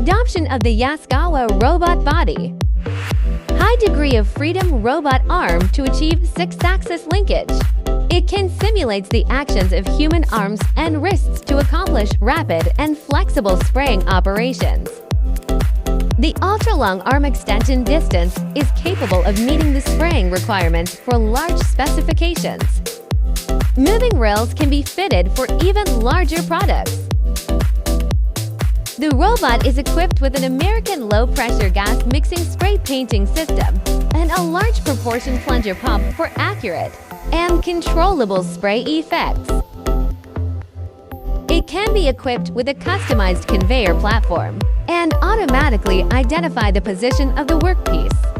Adoption of the Yaskawa robot body. High degree of freedom robot arm to achieve 6-axis linkage. It can simulate the actions of human arms and wrists to accomplish rapid and flexible spraying operations. The ultra-long arm extension distance is capable of meeting the spraying requirements for large specifications. Moving rails can be fitted for even larger products. The robot is equipped with an American low-pressure gas mixing spray painting system and a large proportion plunger pump for accurate and controllable spray effects. It can be equipped with a customized conveyor platform and automatically identify the position of the workpiece.